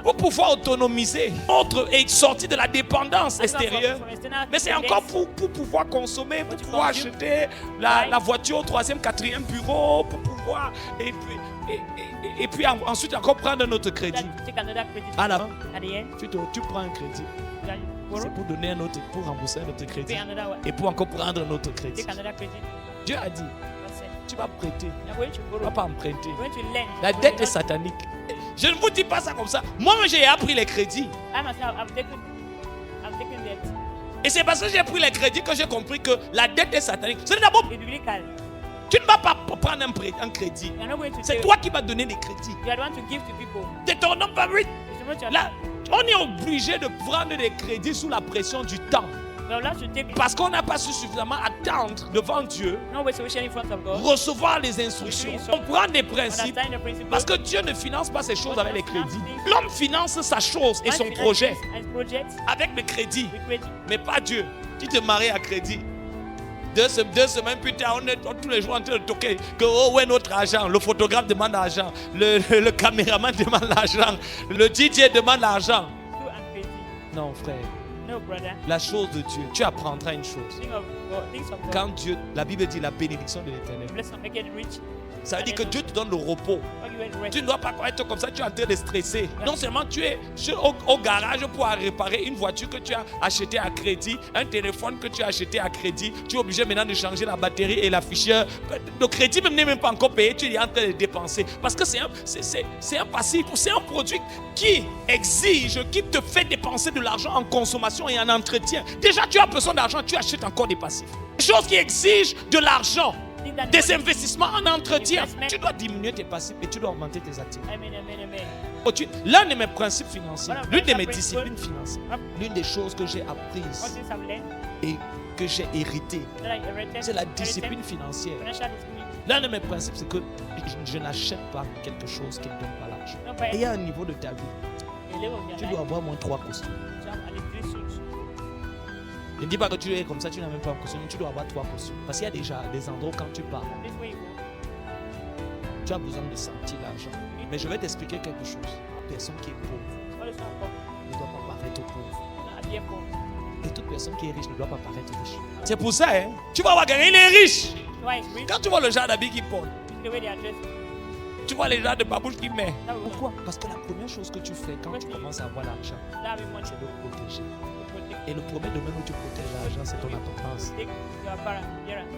pour pouvoir autonomiser autre et sortir de la dépendance extérieure. Mais c'est encore pour pouvoir consommer, pour pouvoir acheter la voiture au 3e, 4e bureau, pour pouvoir. Et puis ensuite encore prendre notre crédit. Take another credit. À la fin, At the end, tu prends un crédit. then borrow, C'est pour donner un autre, pour rembourser un autre crédit. pay another one. Et pour encore prendre un autre crédit. Take another credit. Dieu a dit, That's it. tu vas prêter, You're going to tu ne borrow. vas pas emprunter. You're going to lend. La But dette you're est not- satanique. Je ne vous dis pas ça comme ça. Moi, j'ai appris les crédits. I myself, I'm taking debt. Et c'est parce que j'ai pris les crédits que j'ai compris que la dette est satanique. C'est d'abord, It's biblical. tu ne vas pas prendre un crédit. You're not going to C'est take. toi qui vas donner des crédits. You are the one to give to people. C'est ton nom favorite. It's about your Là, on est obligé de prendre des crédits sous la pression du temps. You're allowed to take. Parce qu'on n'a pas su suffisamment attendre devant Dieu, No way solution in front of God. recevoir les instructions, comprendre les principes. Understand the principle. Parce que Dieu ne finance pas ses choses avec les crédits. L'homme finance sa chose et son Man projet finances his project avec le crédit. with credit. Mais pas Dieu qui te marie à crédit. Deux semaines plus tard, on est tous les jours en train de toquer que oh ouais notre argent, le photographe demande l'argent, le caméraman demande l'argent, le DJ demande l'argent. Two and credit. Non frère, No, brother. la chose de Dieu, tu apprendras une chose. Think of God. Things of God. Quand Dieu, la Bible dit la bénédiction de l'Éternel, Bless and make it rich. ça veut dire que Dieu te donne le repos. God give it rest. Tu ne dois pas être comme ça, tu es en train de stresser. Non seulement tu es au garage pour réparer une voiture que tu as achetée à crédit, un téléphone que tu as acheté à crédit, tu es obligé maintenant de changer la batterie et l'afficheur. Le crédit n'est même pas encore payé, tu es en train de dépenser. Parce que c'est un passif, c'est un produit qui exige, qui te fait dépenser de l'argent en consommation et en entretien. Déjà tu as besoin d'argent, tu achètes encore des passifs. Des choses qui exigent de l'argent. Think that Des God- investissements en entretien. Investment. Tu dois diminuer tes passifs et tu dois augmenter tes actifs. Amen, amen, amen. L'un de mes principes financiers, Voilà, l'une de mes principles. disciplines financières, l'une des choses que j'ai What apprises things I've learned et que j'ai héritées, that I inherited. c'est la Inherited. discipline financière. Financial discipline. L'un de mes principes, c'est que je n'achète pas quelque chose qui ne donne pas l'argent. No, but Et il y a un niveau de ta vie, a level of your tu life, dois avoir moins 3 costumes. you have at least 3 suits. Ne dis pas que tu es comme ça, tu n'as même pas un costume, tu dois avoir 3 costumes. Parce qu'il y a déjà des endroits où quand tu pars, This way you go. tu as besoin de sentir l'argent. Mais je vais t'expliquer quelque chose. Personne qui est pauvre All the stuff ne doit pas paraître pauvre. at the airport. Et toute personne qui est riche ne doit pas paraître riche. C'est pour ça, hein. Tu vas voir quelqu'un, il est riche. Why is rich? Quand tu vois le genre d'habit qu'il porte, The way they are dressed. tu vois les gens de babouche qu'il met. That will Pourquoi? Parce que la première chose que tu fais quand tu commences à avoir l'argent, that will want c'est de protéger. to protect. Et le premier domaine où tu protèges l'argent, c'est ton apparence. Take your parents, parents.